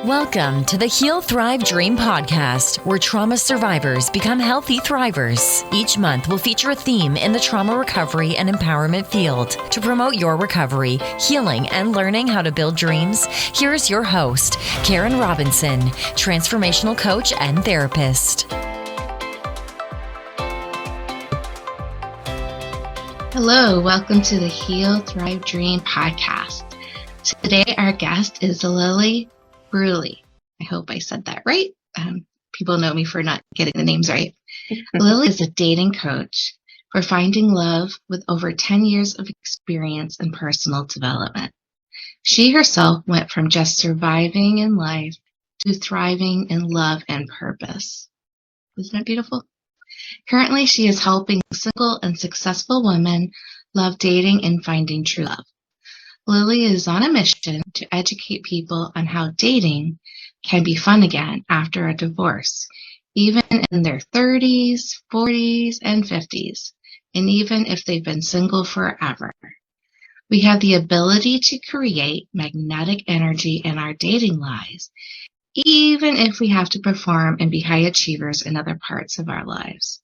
Welcome to the Heal, Thrive, Dream podcast, where trauma survivors become healthy thrivers. Each month, we'll feature a theme in the trauma recovery and empowerment field. To promote your recovery, healing, and learning how to build dreams, here's your host, Karen Robinson, transformational coach and therapist. Hello, welcome to the Heal, Thrive, Dream podcast. Today, our guest is Lilli Bewley. I hope I said that right. People know me for not getting the names right. Lilli is a dating coach for finding love with over 10 years of experience in personal development. She herself went from just surviving in life to thriving in love and purpose. Isn't that beautiful? Currently, she is helping single and successful women love dating and finding true love. Lilli is on a mission to educate people on how dating can be fun again after a divorce, even in their 30s, 40s, and 50s, and even if they've been single forever. We have the ability to create magnetic energy in our dating lives, even if we have to perform and be high achievers in other parts of our lives.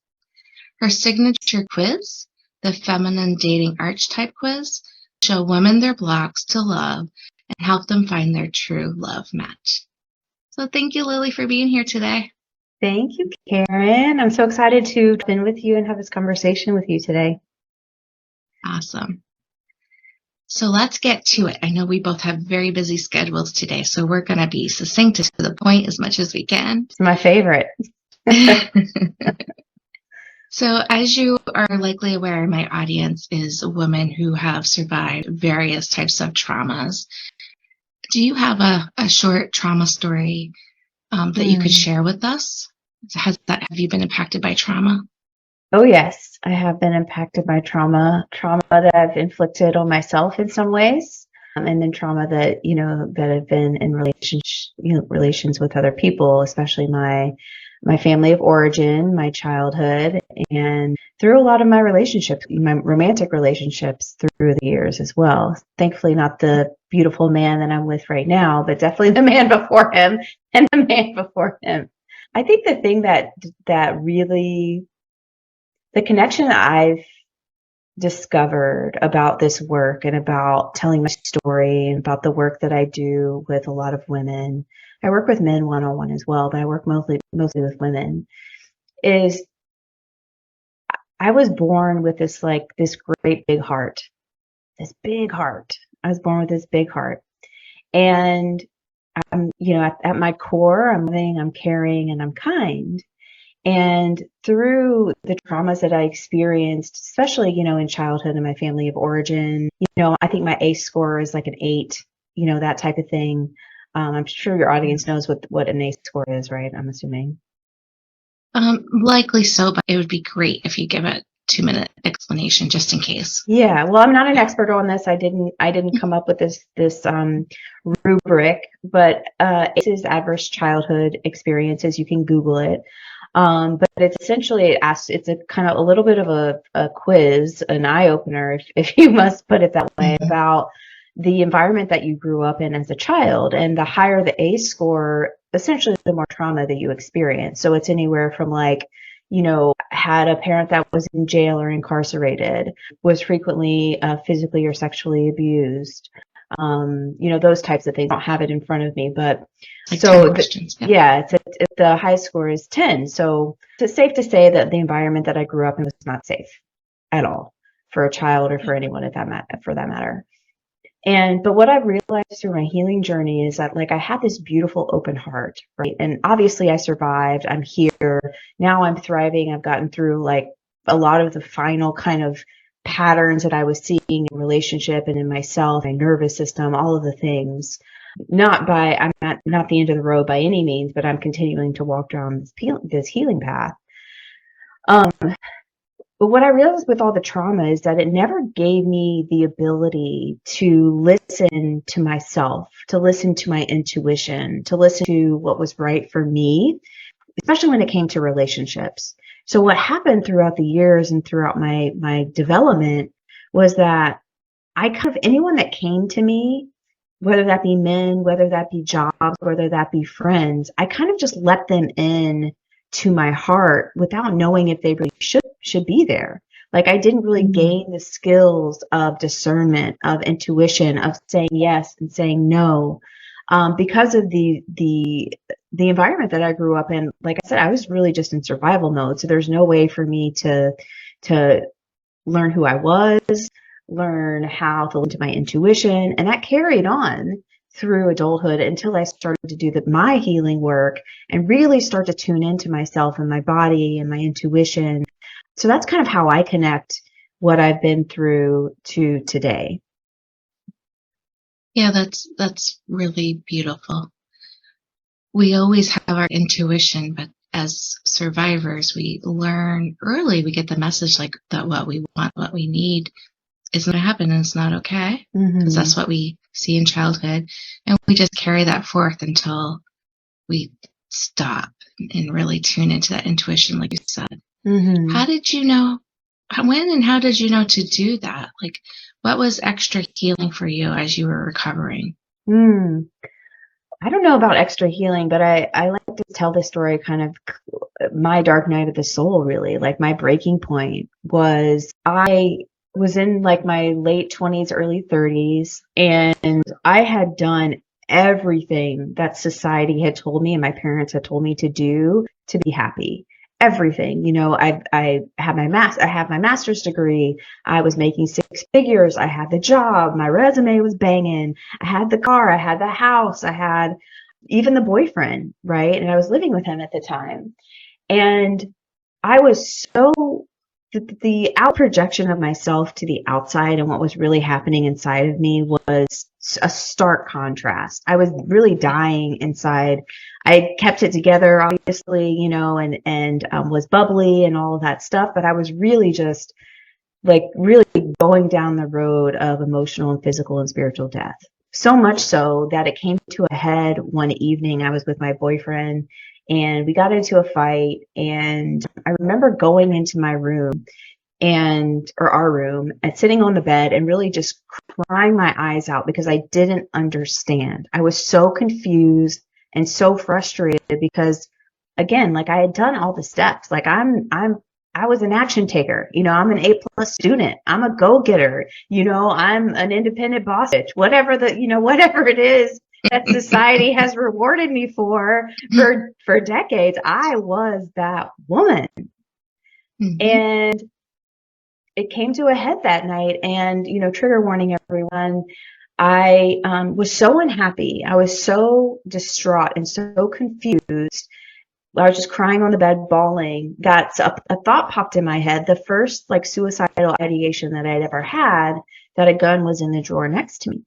Her signature quiz, the Feminine Dating Archetype Quiz, show women their blocks to love and help them find their true love match. So thank you, Lilli, for being here today. Thank you, Karen. I'm so excited to be with you and have this conversation with you today. Awesome. So let's get to it. I know we both have very busy schedules today, so we're going to be succinct to the point as much as we can. It's my favorite. So as you are likely aware, my audience is women who have survived various types of traumas. Do you have a short trauma story that you could share with us? Have you been impacted by trauma? Oh, yes. I have been impacted by trauma that I've inflicted on myself in some ways, and then trauma that have been in relations with other people, especially my family of origin, my childhood, and through a lot of my relationships, my romantic relationships through the years as well. Thankfully, not the beautiful man that I'm with right now, but definitely the man before him and the man before him. I think the thing that really, the connection that I've discovered about this work and about telling my story and about the work that I do with a lot of women, I work with men one-on-one as well, but I work mostly with women, is I was born with this great big heart, this big heart. I was born with this big heart. And I'm, at my core, I'm loving, I'm caring, and I'm kind. And through the traumas that I experienced, especially, in childhood and my family of origin, I think my ACE score is like an 8, that type of thing. I'm sure your audience knows what an ACE score is, right? I'm assuming. Likely so, but it would be great if you give a 2-minute explanation just in case. Yeah, well, I'm not an expert on this. I didn't come up with this rubric, but ACE is adverse childhood experiences. You can Google it. But it's essentially, it's a kind of a little bit of a quiz, an eye opener, if you must put it that way, about the environment that you grew up in as a child. And the higher the ACE score, essentially the more trauma that you experience. So it's anywhere from had a parent that was in jail or incarcerated, was frequently physically or sexually abused. Those types of things. I don't have it in front of me, but so the high score is 10. So it's safe to say that the environment that I grew up in was not safe at all for a child or for anyone for that matter. But what I've realized through my healing journey is that I had this beautiful open heart, right? And obviously I survived. I'm here. Now I'm thriving. I've gotten through a lot of the final kind of patterns that I was seeing in relationship and in myself, my nervous system, all of the things. I'm not the end of the road by any means, but I'm continuing to walk down this healing path. But what I realized with all the trauma is that it never gave me the ability to listen to myself, to listen to my intuition, to listen to what was right for me, especially when it came to relationships. So what happened throughout the years and throughout my development was that anyone that came to me whether that be men, whether that be jobs, whether that be friends, I kind of just let them in to my heart without knowing if they really should be there. Like I didn't really gain the skills of discernment, of intuition, of saying yes and saying no, because of the environment that I grew up in. Like I said, I was really just in survival mode. So there's no way for me to learn who I was, learn how to listen to my intuition, and that carried on through adulthood until I started to do my healing work and really start to tune into myself and my body and my intuition. So that's kind of how I connect what I've been through to today. Yeah, that's really beautiful. We always have our intuition, but as survivors, we learn early, we get the message like that what we want, what we need is going to happen and it's not okay. Because that's what we see in childhood. And we just carry that forth until we stop and really tune into that intuition, like you said. How did you know, when and how did you know to do that? Like, what was extra healing for you as you were recovering? I don't know about extra healing, but I like to tell the story kind of my dark night of the soul, really. Like my breaking point was I was in like my late 20s, early 30s, and I had done everything that society had told me and my parents had told me to do to be happy. Everything, you know, I have my master's degree. I was making 6 figures. I had the job. My resume was banging. I had the car. I had the house. I had even the boyfriend, right? And I was living with him at the time. And I was so the out projection of myself to the outside and what was really happening inside of me was a stark contrast. I was really dying inside. I kept it together, obviously, you know, and was bubbly and all of that stuff, but I was really just like really going down the road of emotional and physical and spiritual death. So much so that it came to a head one evening. I was with my boyfriend and we got into a fight, and I remember going into my room or our room and sitting on the bed and really just crying my eyes out because I didn't understand. I was so confused and so frustrated because, again, like I had done all the steps. Like I was an action taker. You know, I'm an A+ student. I'm a go-getter. You know, I'm an independent boss bitch. Whatever it is that society has rewarded me for decades, I was that woman. And it came to a head that night, and, you know, trigger warning, everyone. I was so unhappy. I was so distraught and so confused. I was just crying on the bed, bawling. A thought popped in my head. The first like suicidal ideation that I'd ever had, that a gun was in the drawer next to me.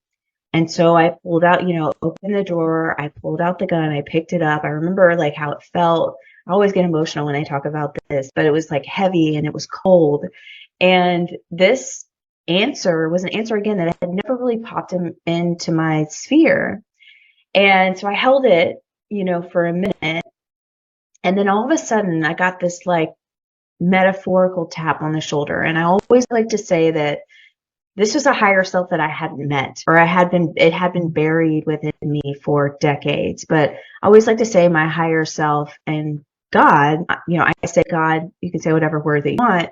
And so I pulled out, you know, opened the drawer. I pulled out the gun. I picked it up. I remember like how it felt. I always get emotional when I talk about this, but it was like heavy and it was cold. And this answer was an answer again that had never really popped into my sphere. And so I held it, you know, for a minute. And then all of a sudden I got this like metaphorical tap on the shoulder. And I always like to say that this was a higher self that I hadn't met, or it had been buried within me for decades. But I always like to say my higher self and God, you know, I say God, you can say whatever word that you want,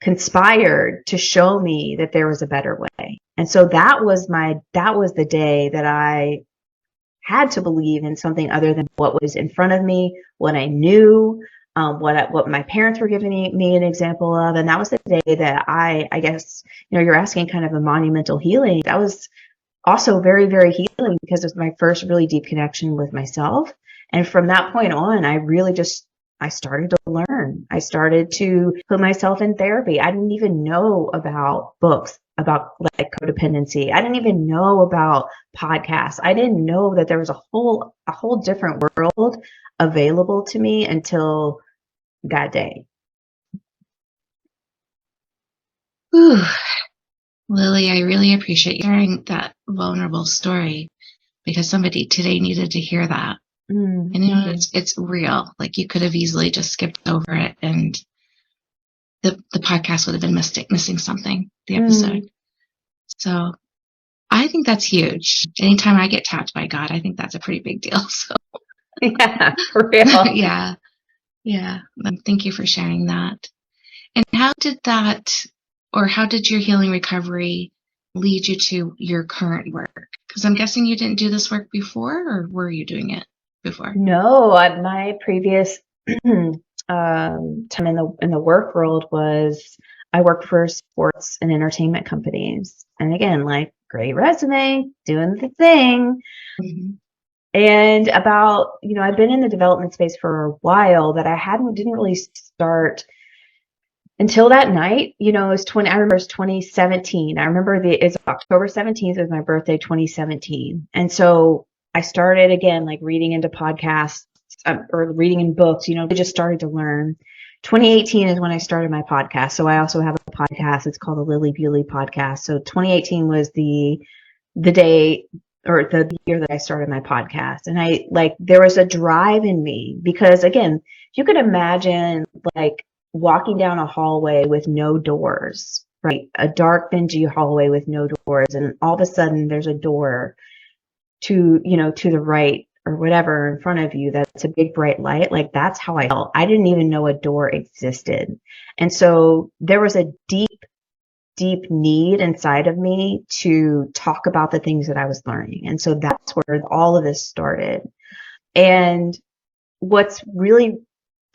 conspired to show me that there was a better way. And so that was the day that I had to believe in something other than what was in front of me, what I knew, what my parents were giving me an example of. And that was the day that I guess, you know, you're asking kind of a monumental healing. That was also very, very healing because it was my first really deep connection with myself. And from that point on, I started to learn. I started to put myself in therapy. I didn't even know about books about like codependency. I didn't even know about podcasts. I didn't know that there was a whole different world available to me until that day. Ooh, Lilli, I really appreciate you sharing that vulnerable story because somebody today needed to hear that. And you know, it's real. Like you could have easily just skipped over it and the podcast would have been missing something, the episode. So I think that's huge. Anytime I get tapped by God, I think that's a pretty big deal. So Yeah, for real. yeah. Yeah. Thank you for sharing that. And how did your healing recovery lead you to your current work? Because I'm guessing you didn't do this work before, or were you doing it before? No, my previous time in the work world was I worked for sports and entertainment companies. And again, like great resume, doing the thing. Mm-hmm. And about, I've been in the development space for a while, but didn't really start until that night. I remember it was 2017. I remember it's October 17th was my birthday, 2017. And so I started again, like reading into podcasts or reading in books, I just started to learn. 2018 is when I started my podcast. So I also have a podcast. It's called the Lilli Bewley podcast. So 2018 was the day or the year that I started my podcast. And there was a drive in me because again, you could imagine like walking down a hallway with no doors, right? A dark, dingy hallway with no doors. And all of a sudden there's a door to the right or whatever in front of you. That's a big bright light. Like that's how I felt. I didn't even know a door existed. And so there was a deep need inside of me to talk about the things that I was learning. And so that's where all of this started. And what's really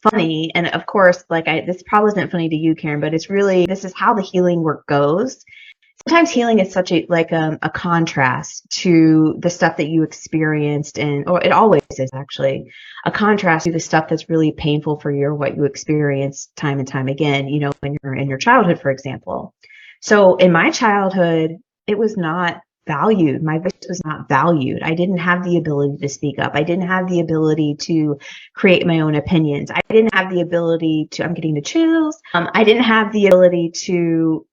funny, and of course, this probably isn't funny to you, Karen, but this is how the healing work goes. Sometimes healing is such a contrast to the stuff that you experienced, or it always is actually a contrast to the stuff that's really painful for you or what you experienced time and time again, when you're in your childhood, for example. So in my childhood, it was not valued. My voice was not valued. I didn't have the ability to speak up. I didn't have the ability to create my own opinions. I didn't have the ability I'm getting the chills. I didn't have the ability to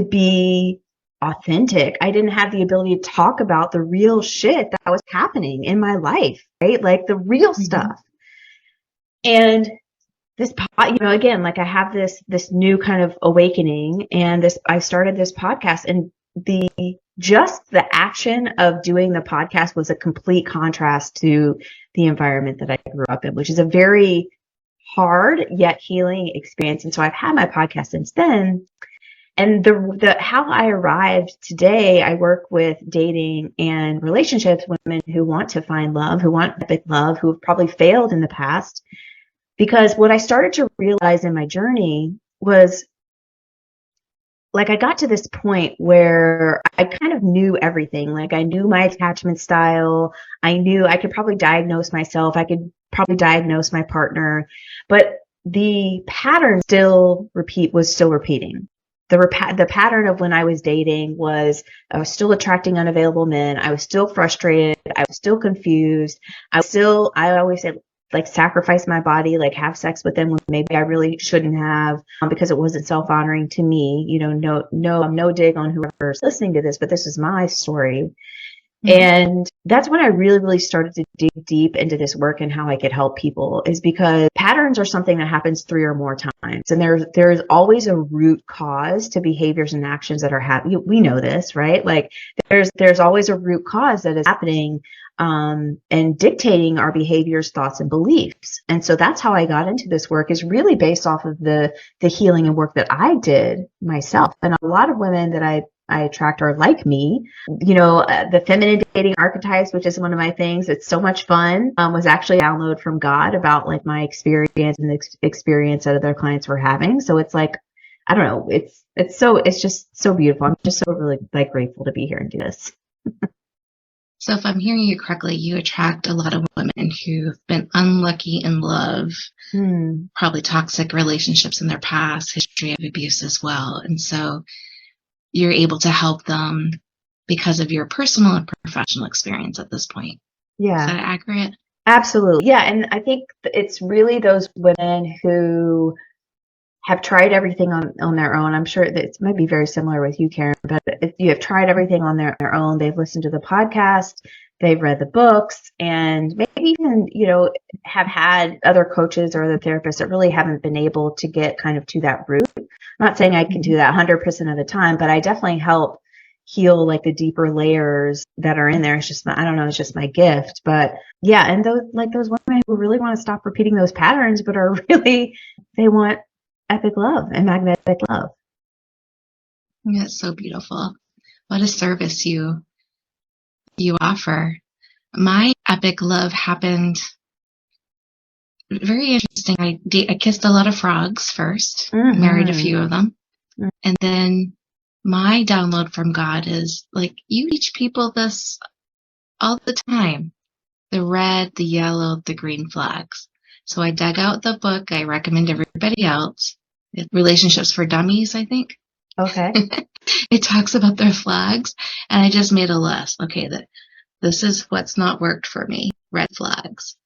be authentic. I didn't have the ability to talk about the real shit that was happening in my life, right? Like the real stuff. And this, again, like I have this new kind of awakening, and I started this podcast, and the action of doing the podcast was a complete contrast to the environment that I grew up in, which is a very hard yet healing experience. And so I've had my podcast since then. And how I arrived today, I work with dating and relationships, women who want to find love, who want epic love, who have probably failed in the past. Because what I started to realize in my journey was, like, I got to this point where I kind of knew everything. Like, I knew my attachment style. I knew I could probably diagnose myself. I could probably diagnose my partner. But the pattern was still repeating. The pattern of when I was dating was I was still attracting unavailable men. I was still frustrated. I was still confused. I always say, like, sacrifice my body, like have sex with them when maybe I really shouldn't have, because it wasn't self-honoring to me. No dig on whoever's listening to this, but this is my story. Mm-hmm. And that's when I really, really started to dig deep into this work and how I could help people, is because patterns are something that happens 3 or more times. And there's always a root cause to behaviors and actions that are happening. We know this, right? Like there's always a root cause that is happening and dictating our behaviors, thoughts, and beliefs. And so that's how I got into this work, is really based off of the healing and work that I did myself. And a lot of women that I attract are like me. The Feminine Dating Archetypes, which is one of my things. It's so much fun. Was actually a download from God about like my experience and the experience that other clients were having. So it's like, I don't know. It's just so beautiful. I'm just so really grateful to be here and do this. So if I'm hearing you correctly, you attract a lot of women who've been unlucky in love, probably toxic relationships in their past, history of abuse as well. And so you're able to help them because of your personal and professional experience at this point. Yeah. Is that accurate? Absolutely. Yeah. And I think it's really those women who have tried everything on their own. I'm sure that it might be very similar with you, Karen, but if you have tried everything on their own, they've listened to the podcast, they've read the books, and maybe even, have had other coaches or other therapists that really haven't been able to get kind of to that root. I'm not saying I can do that 100% of the time, but I definitely help heal like the deeper layers that are in there. It's just, I don't know, it's just my gift. But yeah, and those women who really want to stop repeating those patterns, but are really, they want epic love and magnetic love. That's so beautiful. What a service you offer. My epic love happened very interesting. I kissed a lot of frogs first, married a few of them. And then my download from God is like, you teach people this all the time. The red, the yellow, the green flags. So I dug out the book I recommend everybody else. Relationships for Dummies, I think. Okay. It talks about their flags. And I just made a list. Okay, this is what's not worked for me. Red flags.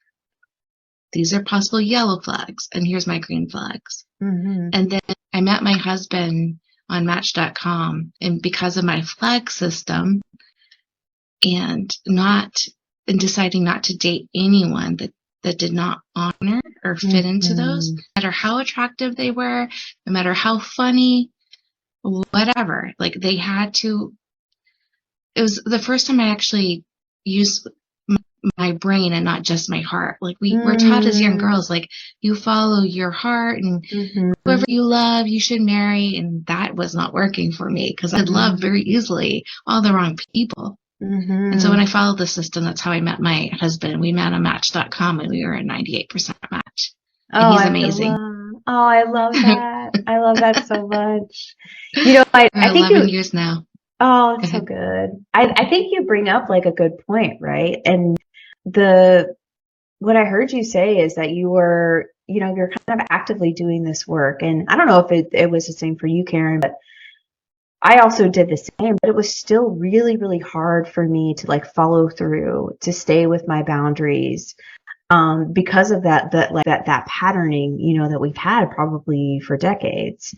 These are possible yellow flags. And here's my green flags. And then I met my husband on Match.com. And because of my flag system and deciding not to date anyone that did not honor or fit into those, no matter how attractive they were, no matter how funny, whatever, like they had to, it was the first time I actually used my brain and not just my heart. Like we're taught as young girls, like you follow your heart and whoever you love, you should marry. And that was not working for me because I'd love very easily all the wrong people. And so when I followed the system, that's how I met my husband. We met on Match.com and we were a 98% match. And he's amazing. I love that. I love that so much. You know, I think 11 years now. Oh, it's so good. I think you bring up like a good point, right? And what I heard you say is that you're kind of actively doing this work. And I don't know if it was the same for you, Karen, but I also did the same, but it was still really, really hard for me to like follow through, to stay with my boundaries, because of that patterning, you know, that we've had probably for decades.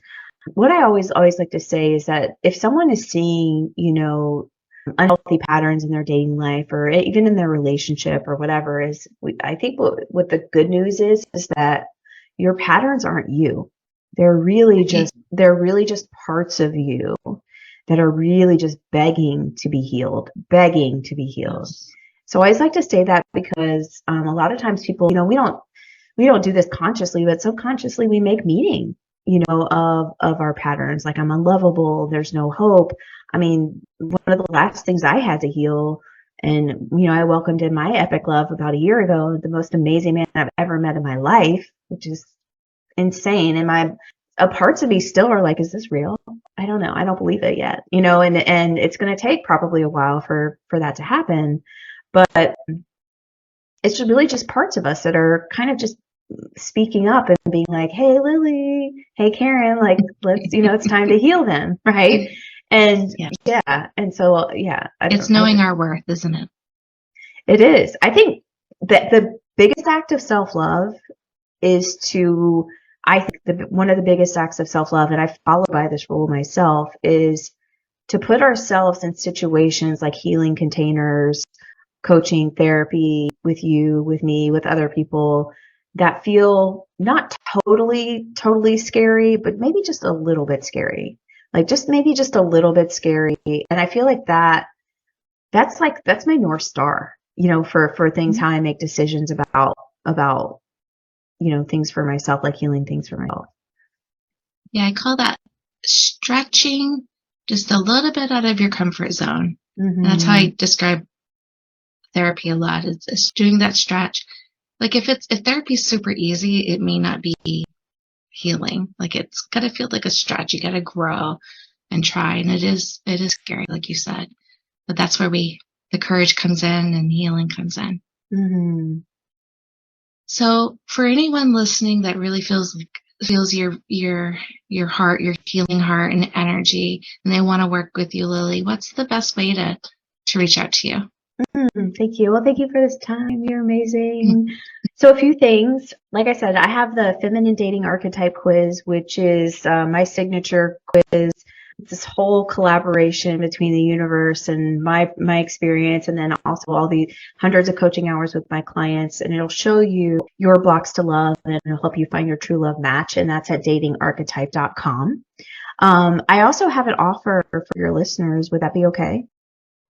What I always like to say is that if someone is seeing, you know, unhealthy patterns in their dating life or even in their relationship or whatever, I think what the good news is that your patterns aren't you. They're really just parts of you that are really just begging to be healed. So I always like to say that because a lot of times people, you know, we don't do this consciously, but subconsciously we make meaning, you know, of our patterns. Like I'm unlovable, there's no hope. I mean, one of the last things I had to heal, and you know, I welcomed in my epic love about a year ago, the most amazing man I've ever met in my life, which is insane. And parts of me still are like, is this real? I don't know. I don't believe it yet, you know, and it's going to take probably a while for that to happen. But it's really just parts of us that are kind of just speaking up and being like, hey, Lilli, hey, Karen, like, let's, you know, it's time to heal them. Right. And and so, it's knowing our worth, isn't it? It is. I think that the biggest act of self-love is one of the biggest acts of self-love, and I follow by this rule myself, is to put ourselves in situations like healing containers, coaching, therapy with you, with me, with other people that feel not totally scary, but maybe just a little bit scary. Like maybe just a little bit scary. And I feel like that's my North Star, you know, for things, how I make decisions about, you know, things for myself, like healing things for myself. Yeah, I call that stretching just a little bit out of your comfort zone. And that's how I describe therapy a lot. It's doing that stretch. Like if therapy is super easy, it may not be healing. Like it's got to feel like a stretch. You got to grow and try. And it is scary, like you said, but that's where the courage comes in and healing comes in. So for anyone listening that really feels your heart, your healing heart and energy, and they want to work with you, Lilli, what's the best way to reach out to you? Thank you. Well, thank you for this time. You're amazing. So a few things. Like I said, I have the Feminine Dating Archetype Quiz, which is my signature quiz. It's this whole collaboration between the universe and my experience, and then also all the hundreds of coaching hours with my clients. And it'll show you your blocks to love, and it'll help you find your true love match. And that's at datingarchetype.com. I also have an offer for your listeners. Would that be okay?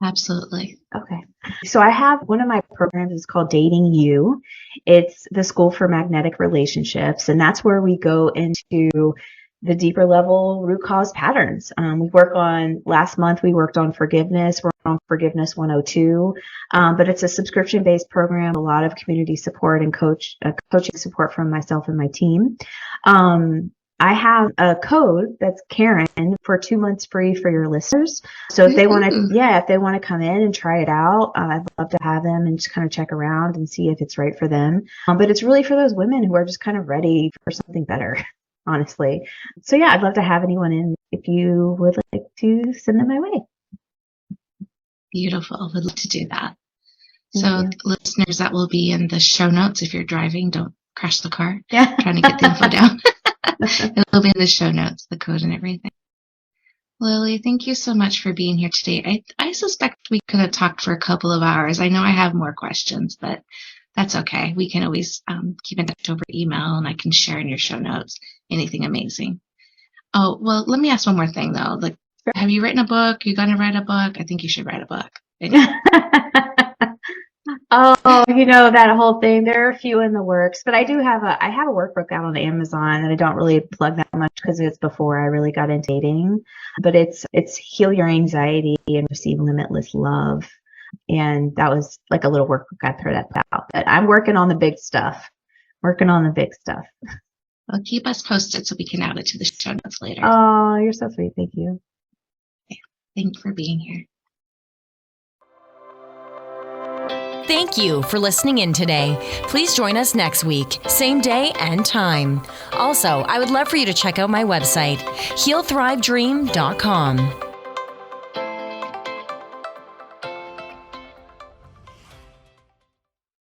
Absolutely. Okay. So I have one of my programs is called Dating You. It's the School for Magnetic Relationships, and that's where we go into the deeper level root cause patterns. Last month we worked on forgiveness. We're on Forgiveness 102, but it's a subscription-based program, a lot of community support and coaching support from myself and my team. I have a code that's Karen for 2 months free for your listeners. So if they want to come in and try it out, I'd love to have them and just kind of check around and see if it's right for them. But it's really for those women who are just kind of ready for something better, honestly. So yeah, I'd love to have anyone in if you would like to send them my way. Beautiful. Would love to do that. So listeners, that will be in the show notes. If you're driving, don't crash the car. Yeah. Trying to get the info down. It'll be in the show notes, the code and everything. Lilli, thank you so much for being here today. I suspect we could have talked for a couple of hours. I know I have more questions, but that's okay. We can always keep in touch over email, and I can share in your show notes anything amazing. Oh, well, let me ask one more thing, though. Like, have you written a book? You going to write a book? I think you should write a book. Oh, that whole thing. There are a few in the works, but I have a workbook out on Amazon that I don't really plug that much because it's before I really got into dating. But it's Heal Your Anxiety and Receive Limitless Love. And that was like a little workbook I put out. But I'm working on the big stuff. Well, keep us posted so we can add it to the show notes later. Oh, you're so sweet. Thank you. Okay. Thank you for being here. Thank you for listening in today. Please join us next week, same day and time. Also, I would love for you to check out my website, healthrivedream.com.